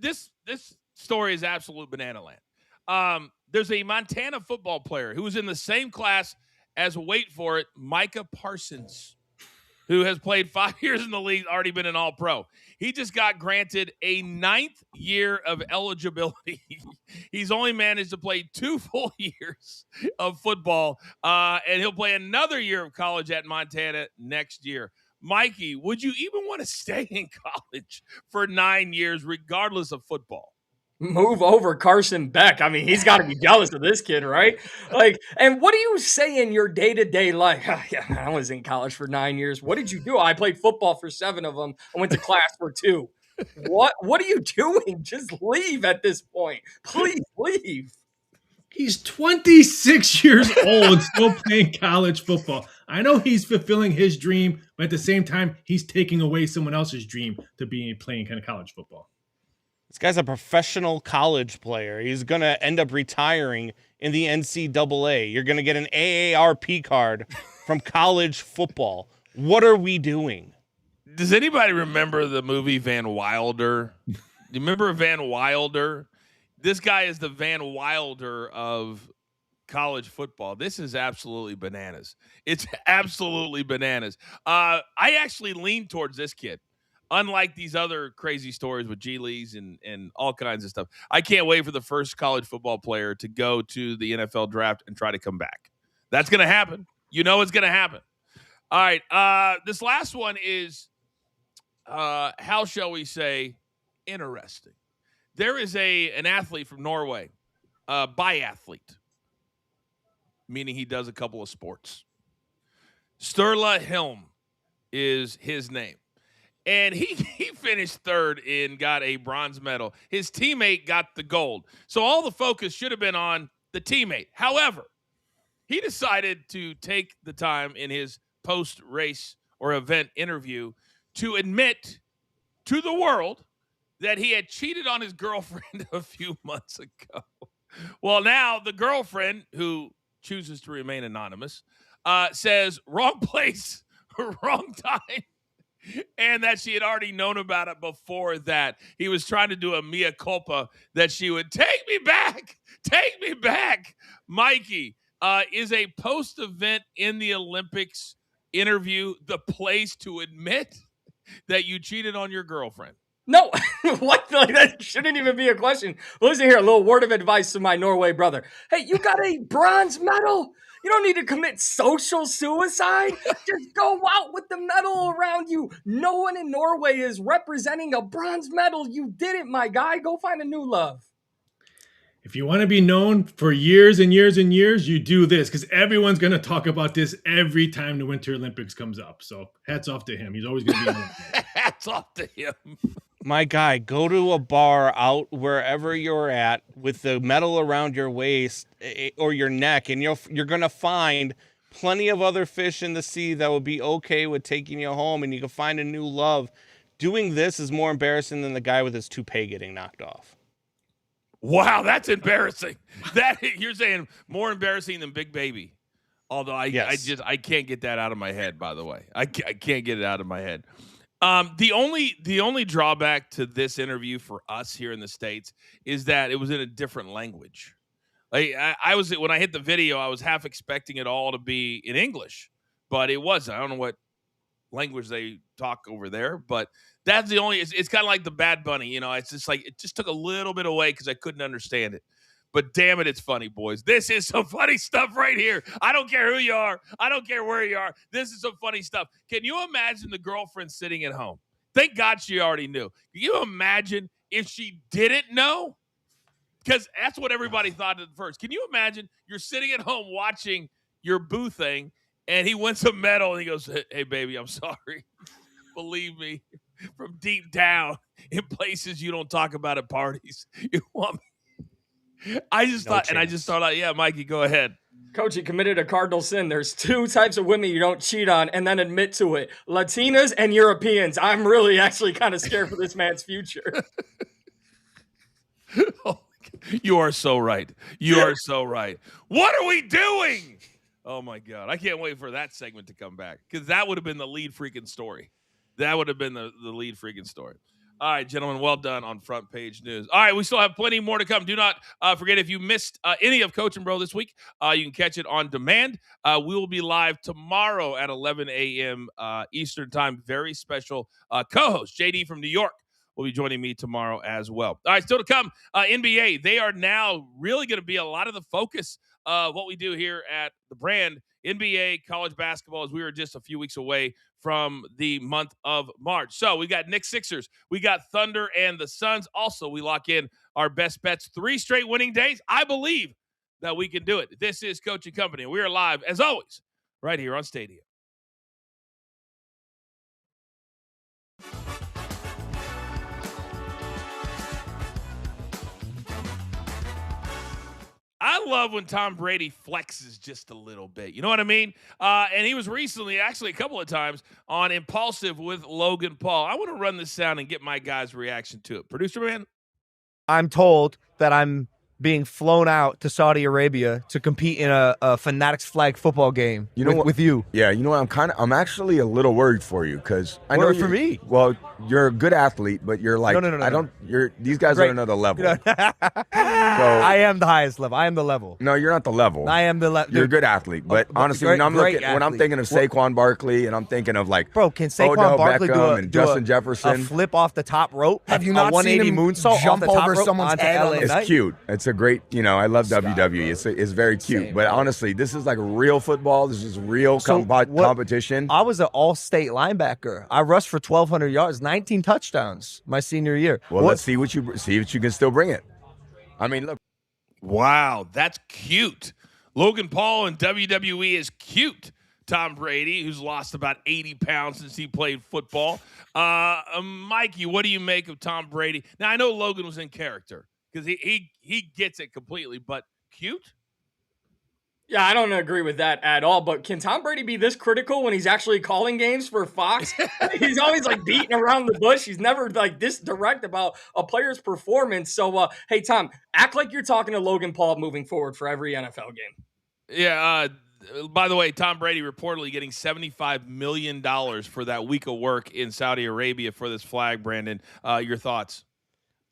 story is absolute banana land. There's a Montana football player who was in the same class as, wait for it, Micah Parsons, who has played 5 years in the league, already been an All-Pro. He just got granted a 9th year of eligibility. He's only managed to play 2 full years of football, and he'll play another year of college at Montana next year. Mikey, would you even want to stay in college for 9 years, regardless of football? Move over Carson Beck. I mean, he's got to be jealous of this kid, right? And what do you say in your day-to-day life? Yeah, I was in college for 9 years. What did you do? I played football for 7 of them. I went to class for 2. What are you doing? Just leave at this point. Please leave. He's 26 years old, still playing college football. I know he's fulfilling his dream, but at the same time, he's taking away someone else's dream to be playing kind of college football. This guy's a professional college player. He's going to end up retiring in the NCAA. You're going to get an AARP card from college football. What are we doing? Does anybody remember the movie Van Wilder? Do you remember Van Wilder? This guy is the Van Wilder of college football. This is absolutely bananas. It's absolutely bananas. I actually lean towards this kid. Unlike these other crazy stories with G Leagues and all kinds of stuff. I can't wait for the first college football player to go to the NFL draft and try to come back. That's going to happen. You know it's going to happen. All right. This last one is, how shall we say, interesting. There is an athlete from Norway, biathlete, meaning he does a couple of sports. Sturla Helm is his name. And he finished third and got a bronze medal. His teammate got the gold. So all the focus should have been on the teammate. However, he decided to take the time in his post-race or event interview to admit to the world that he had cheated on his girlfriend a few months ago. Well, now the girlfriend, who chooses to remain anonymous, says wrong place, wrong time. And that she had already known about it before that. He was trying to do a mea culpa that she would take me back. Take me back. Mikey, is a post-event in the Olympics interview the place to admit that you cheated on your girlfriend? No, what? Like, that shouldn't even be a question. Listen here, a little word of advice to my Norway brother. Hey, you got a bronze medal? You don't need to commit social suicide. Just go out with the medal around you. No one in Norway is representing a bronze medal. You did it, my guy. Go find a new love. If you want to be known for years and years and years, you do this, because everyone's going to talk about this every time the Winter Olympics comes up. So hats off to him. He's always going to be hats off to him. My guy, go to a bar out wherever you're at with the medal around your waist or your neck, and you're going to find plenty of other fish in the sea that will be okay with taking you home, and you can find a new love. Doing this is more embarrassing than the guy with his toupee getting knocked off. Wow, that's embarrassing. That you're saying more embarrassing than Big Baby. Although I can't get that out of my head, by the way. I can't get it out of my head. The only drawback to this interview for us here in the States is that it was in a different language. Like I was, when I hit the video, I was half expecting it all to be in English, but it wasn't. I don't know what language they talk over there, but that's the only, it's kind of like the Bad Bunny, you know, it's just like, it just took a little bit away because I couldn't understand it. But damn it, it's funny, boys. This is some funny stuff right here. I don't care who you are. I don't care where you are. This is some funny stuff. Can you imagine the girlfriend sitting at home? Thank God she already knew. Can you imagine if she didn't know? Because that's what everybody thought at first. Can you imagine you're sitting at home watching your boo thing, and he wins a medal, and he goes, hey, baby, I'm sorry. Believe me, from deep down in places you don't talk about at parties, you want me. I just thought, like, yeah, Mikey, go ahead. Coach, you committed a cardinal sin. There's two types of women you don't cheat on and then admit to it. Latinas and Europeans. I'm really actually kind of scared for this man's future. Oh, you are so right. You are so right. What are we doing? Oh, my God. I can't wait for that segment to come back, because that would have been the lead freaking story. That would have been the lead freaking story. All right, gentlemen, well done on Front Page News. All right, we still have plenty more to come. Do not forget, if you missed any of Coach and Bro this week, you can catch it on demand. We will be live tomorrow at 11 a.m. Eastern Time. Very special co-host, JD from New York, will be joining me tomorrow as well. All right, still to come, NBA. They are now really going to be a lot of the focus of what we do here at the brand. NBA, college basketball, as we were just a few weeks away from the month of March. So we got Knicks Sixers, we got Thunder and the Suns. Also, we lock in our best bets, 3 straight winning days. I believe that we can do it. This is Coach and Company. We are live, as always, right here on Stadium. I love when Tom Brady flexes just a little bit. You know what I mean? And he was recently, actually a couple of times, on Impulsive with Logan Paul. I want to run this sound and get my guys' reaction to it. Producer man? I'm told that I'm being flown out to Saudi Arabia to compete in a Fanatics flag football game with you. Yeah, you know what? I'm actually a little worried for you because I know Worried for me? Well, you're a good athlete, but you're like No. These guys are another level. I am the highest level. I am the level. No, you're not the level. I am the level. You're a good athlete, but honestly, when I'm thinking of Saquon Barkley and I'm thinking of like, bro, can Saquon Odell Barkley Beckham do Justin Jefferson, a flip off the top rope? Have you not a 180 seen him moonsault jump off the top over rope someone's onto head LA on the- it's Knight? cute. It's a great, I love WWE. It's very cute. Same, but bro. honestly, this is like real football. This is real competition. I was an all-state linebacker. I rushed for 1,200 yards, 19 touchdowns my senior year. Well, let's see what you can still bring it. I mean, look. Wow, that's cute. Logan Paul in WWE is cute. Tom Brady, who's lost about 80 pounds since he played football. Mikey, what do you make of Tom Brady? Now, I know Logan was in character because he gets it completely, but cute? Yeah, I don't agree with that at all. But can Tom Brady be this critical when he's actually calling games for Fox? He's always like beating around the bush. He's never like this direct about a player's performance. So, hey, Tom, act like you're talking to Logan Paul moving forward for every NFL game. Yeah. By the way, Tom Brady reportedly getting $75 million for that week of work in Saudi Arabia for this flag. Brandon, your thoughts?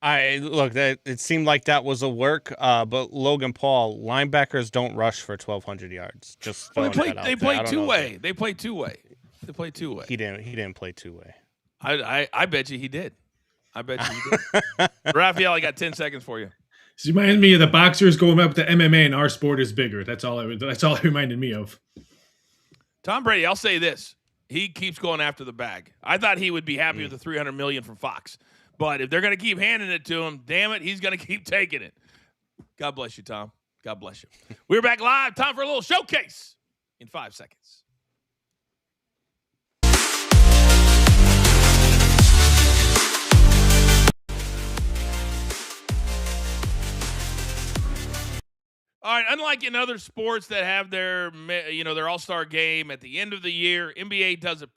It seemed like that was a work, but Logan Paul, linebackers don't rush for 1,200 yards. Just they play two-way. They play two-way. He didn't play two-way. I bet you he did. Raphael, I got 10 seconds for you. This reminds me of the boxers going up to MMA, and our sport is bigger. That's all it reminded me of. Tom Brady, I'll say this: he keeps going after the bag. I thought he would be happy with the $300 million from Fox. But if they're going to keep handing it to him, damn it, he's going to keep taking it. God bless you, Tom. God bless you. We're back live. Time for a little showcase in 5 seconds. All right, unlike in other sports that have their all-star game at the end of the year, NBA does it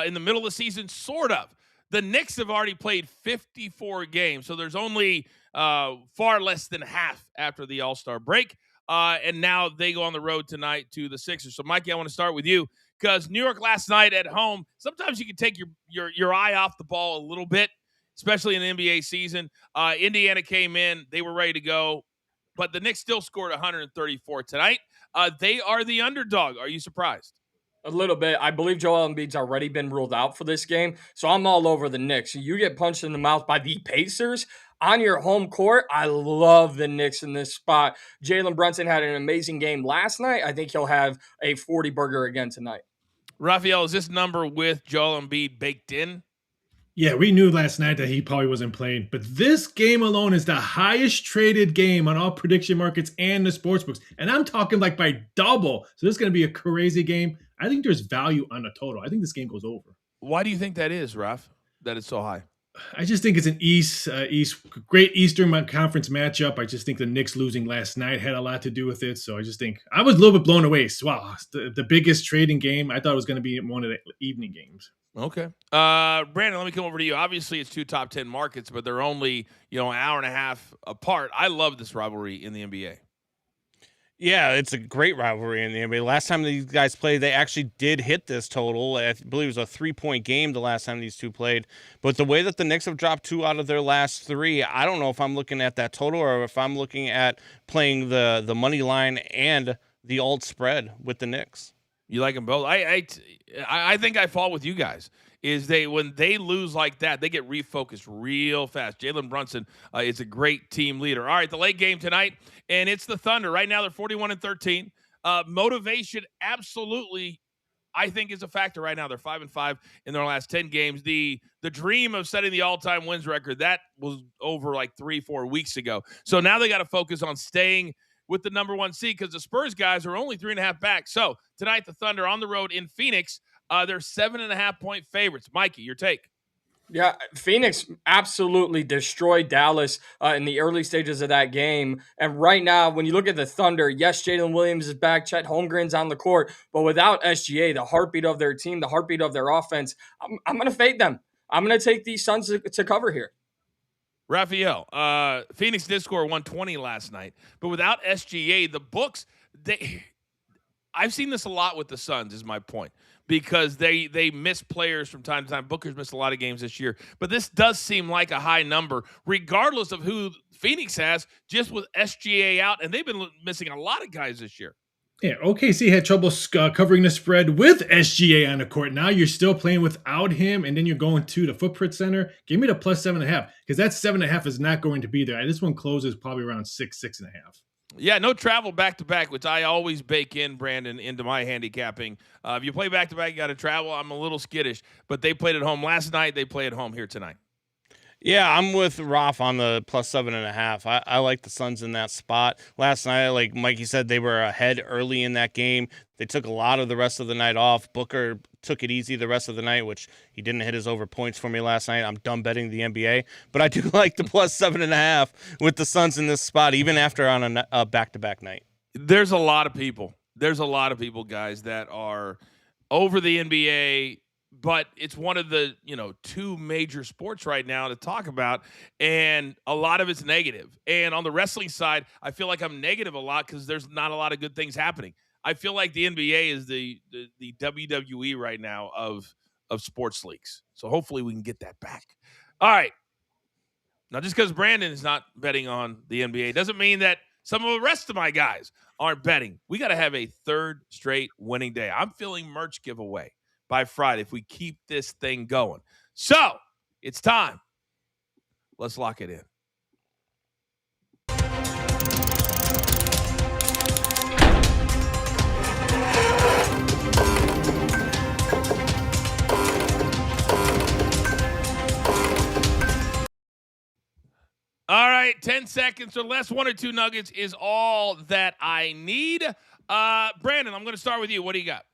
in the middle of the season, sort of. The Knicks have already played 54 games, so there's only far less than half after the All-Star break. And now they go on the road tonight to the Sixers. So, Mikey, I want to start with you because New York last night at home, sometimes you can take your eye off the ball a little bit, especially in the NBA season. Indiana came in. They were ready to go, but the Knicks still scored 134 tonight. They are the underdog. Are you surprised? A little bit. I believe Joel Embiid's already been ruled out for this game, so I'm all over the Knicks. You get punched in the mouth by the Pacers on your home court. I love the Knicks in this spot. Jalen Brunson had an amazing game last night. I think he'll have a 40-burger again tonight. Raphael, is this number with Joel Embiid baked in? Yeah, we knew last night that he probably wasn't playing, but this game alone is the highest traded game on all prediction markets and the sportsbooks. And I'm talking like by double. So this is going to be a crazy game. I think there's value on the total. I think this game goes over. Why do you think that is, Raph, that it's so high? I just think it's an great Eastern Conference matchup. I just think the Knicks losing last night had a lot to do with it. So I just think I was a little bit blown away. So, wow, the biggest trading game. I thought it was going to be one of the evening games. Okay. Brandon, let me come over to you. Obviously, it's two top 10 markets, but they're only, an hour and a half apart. I love this rivalry in the NBA. Yeah, it's a great rivalry in the NBA. Last time these guys played, they actually did hit this total. I believe it was a 3-point game the last time these two played. But the way that the Knicks have dropped 2 out of their last 3, I don't know if I'm looking at that total or if I'm looking at playing the money line and the alt spread with the Knicks. You like them both? I think I fall with you guys. When they lose like that, they get refocused real fast. Jalen Brunson is a great team leader. All right, the late game tonight, and it's the Thunder. Right now, they're 41-13. Motivation, absolutely, I think, is a factor right now. They're 5-5 in their last 10 games. The dream of setting the all-time wins record, that was over like 3-4 weeks ago. So now they got to focus on staying with the number 1 seed because the Spurs guys are only 3.5 back. So tonight, the Thunder on the road in Phoenix. They're 7.5-point favorites. Mikey, your take. Yeah, Phoenix absolutely destroyed Dallas in the early stages of that game. And right now, when you look at the Thunder, yes, Jalen Williams is back, Chet Holmgren's on the court, but without SGA, the heartbeat of their team, the heartbeat of their offense, I'm going to fade them. I'm going to take these Suns to cover here. Raphael, Phoenix did score 120 last night, but without SGA, the books, I've seen this a lot with the Suns, is my point, because they miss players from time to time. Booker's missed a lot of games this year, but this does seem like a high number, regardless of who Phoenix has, just with SGA out, and they've been missing a lot of guys this year. Yeah, OKC had trouble covering the spread with SGA on the court. Now you're still playing without him, and then you're going to the Footprint Center. Give me the plus 7.5, because that 7.5 is not going to be there. This one closes probably around 6.5. Yeah, no travel back-to-back, which I always bake in, Brandon, into my handicapping. If you play back-to-back, you got to travel. I'm a little skittish, but they played at home last night. They play at home here tonight. Yeah, I'm with Roth on the plus 7.5. I like the Suns in that spot. Last night, like Mikey said, they were ahead early in that game. They took a lot of the rest of the night off. Booker took it easy the rest of the night, which he didn't hit his over points for me last night. I'm done betting the NBA, but I do like the plus 7.5 with the Suns in this spot, even after on a back-to-back night. There's a lot of people, guys, that are over the NBA, but it's one of the, two major sports right now to talk about, and a lot of it's negative. And on the wrestling side, I feel like I'm negative a lot because there's not a lot of good things happening. I feel like the NBA is the WWE right now of sports leagues. So hopefully we can get that back. All right. Now, just because Brandon is not betting on the NBA doesn't mean that some of the rest of my guys aren't betting. We got to have a third straight winning day. I'm feeling merch giveaway by Friday if we keep this thing going. So it's time. Let's lock it in. All right, 10 seconds or less, 1 or 2 nuggets is all that I need. Brandon, I'm going to start with you. What do you got?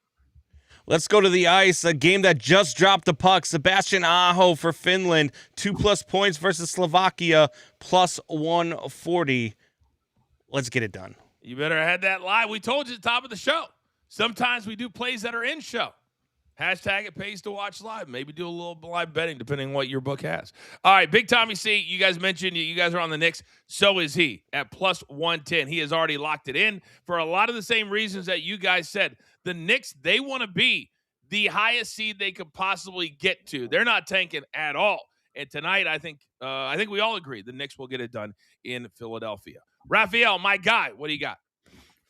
Let's go to the ice, a game that just dropped the puck. Sebastian Aho for Finland, 2+ points versus Slovakia, plus 140. Let's get it done. You better have had that live. We told you at the top of the show. Sometimes we do plays that are in show. Hashtag it pays to watch live. Maybe do a little live betting depending on what your book has. All right, Big Tommy C, you guys mentioned you guys are on the Knicks. So is he at plus 110. He has already locked it in for a lot of the same reasons that you guys said. The Knicks, they want to be the highest seed they could possibly get to. They're not tanking at all. And tonight, I think we all agree the Knicks will get it done in Philadelphia. Raphael, my guy, what do you got?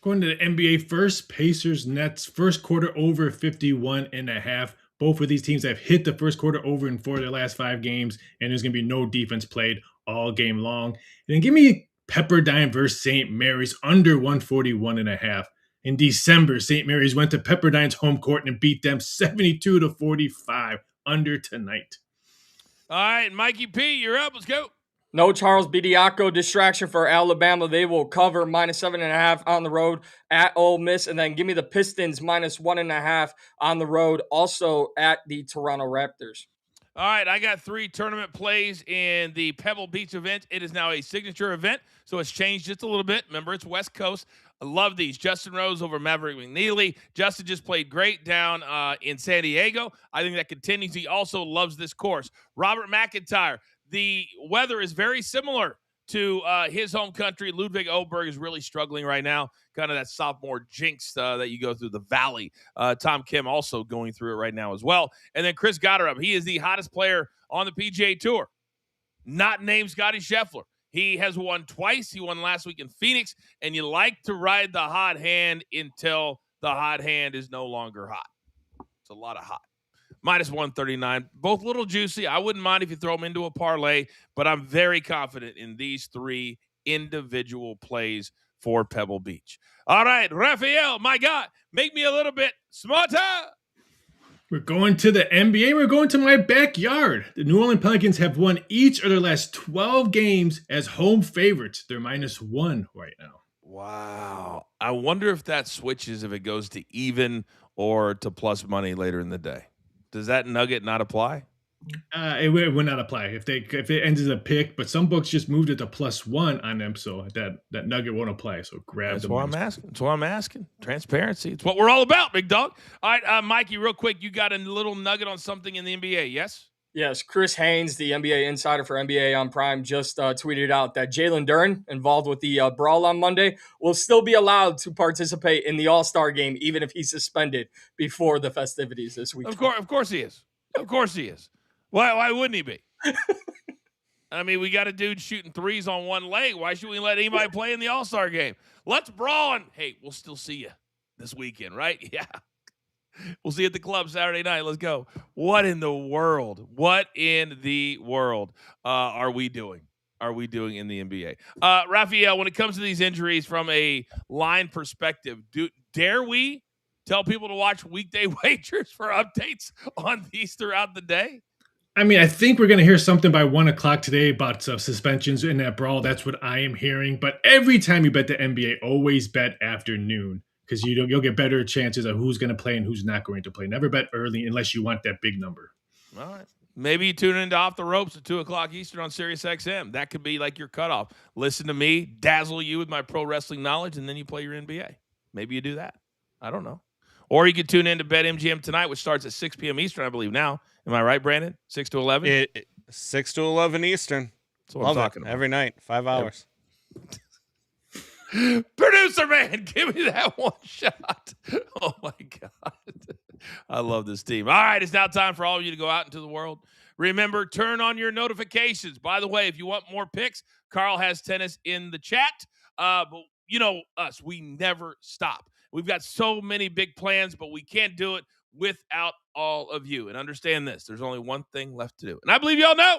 Going to the NBA first, Pacers, Nets, first quarter over 51.5. Both of these teams have hit the first quarter over in 4 of their last 5 games, and there's going to be no defense played all game long. And then give me Pepperdine versus St. Mary's under 141.5. In December, St. Mary's went to Pepperdine's home court and beat them 72-45 under tonight. All right, Mikey P, you're up. Let's go. No Charles Bediako distraction for Alabama. They will cover minus 7.5 on the road at Ole Miss. And then give me the Pistons minus 1.5 on the road, also at the Toronto Raptors. All right, I got 3 tournament plays in the Pebble Beach event. It is now a signature event, so it's changed just a little bit. Remember, it's West Coast. I love these. Justin Rose over Maverick McNeely. Justin just played great down in San Diego. I think that continues. He also loves this course. Robert McIntyre. The weather is very similar to his home country. Ludwig Oberg is really struggling right now. Kind of that sophomore jinx that you go through the valley. Tom Kim also going through it right now as well. And then Chris Gotterup. He is the hottest player on the PGA Tour. Not named Scotty Scheffler. He has won twice. He won last week in Phoenix. And you like to ride the hot hand until the hot hand is no longer hot. It's a lot of hot. Minus 139. Both a little juicy. I wouldn't mind if you throw them into a parlay, but I'm very confident in these 3 individual plays for Pebble Beach. All right, Raphael, my God, make me a little bit smarter. We're going to the NBA. We're going to my backyard. The New Orleans Pelicans have won each of their last 12 games as home favorites. They're minus 1 right now. Wow. I wonder if that switches if it goes to even or to plus money later in the day. Does that nugget not apply? It would not apply if it ends as a pick, but some books just moved it to plus 1 on them, so that nugget won't apply. So grab That's the what I'm asking. That's what I'm asking. Transparency. It's what we're all about, big dog. All right, Mikey, real quick, you got a little nugget on something in the NBA, yes? Yes, Chris Haynes, the NBA insider for NBA on Prime, just tweeted out that Jalen Duren, involved with the brawl on Monday, will still be allowed to participate in the All-Star game, even if he's suspended before the festivities this week. Of course he is. Of course he is. Why wouldn't he be? I mean, we got a dude shooting threes on one leg. Why should we let anybody play in the All-Star game? Let's brawl, and hey, we'll still see you this weekend, right? Yeah. We'll see you at the club Saturday night. Let's go. What in the world? What in the world are we doing? Are we doing in the NBA? Raphael, when it comes to these injuries from a line perspective, dare we tell people to watch weekday wagers for updates on these throughout the day? I mean, I think we're going to hear something by 1 o'clock today about suspensions in that brawl. That's what I am hearing. But every time you bet the NBA, always bet afternoon, because you'll get better chances of who's going to play and who's not going to play. Never bet early unless you want that big number. All right. Maybe you tune into Off the Ropes at 2 o'clock Eastern on Sirius XM. That could be like your cutoff. Listen to me, dazzle you with my pro wrestling knowledge, and then you play your NBA. Maybe you do that. I don't know. Or you could tune in to BetMGM tonight, which starts at 6 p.m. Eastern, I believe now. Am I right, Brandon? 6 to 11? 6 to 11 Eastern. That's what I'm talking about. Every night, 5 hours. Producer man, give me that one shot. Oh, my God. I love this team. All right, it's now time for all of you to go out into the world. Remember, turn on your notifications. By the way, if you want more picks, Carl has tennis in the chat. But you know us, we never stop. We've got so many big plans, but we can't do it without all of you. And understand this, there's only one thing left to do. And I believe y'all know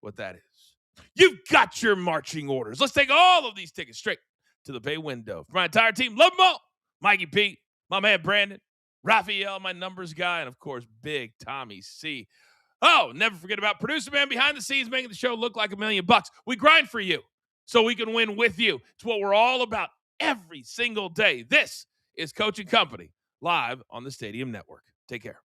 what that is. You've got your marching orders. Let's take all of these tickets straight to the pay window. For my entire team, love them all. Mikey P, my man Brandon, Raphael, my numbers guy, and of course, Big Tommy C. Oh, never forget about producer man behind the scenes making the show look like $1 million. We grind for you so we can win with you. It's what we're all about every single day. This is Coach and Company live on the Stadium Network. Take care.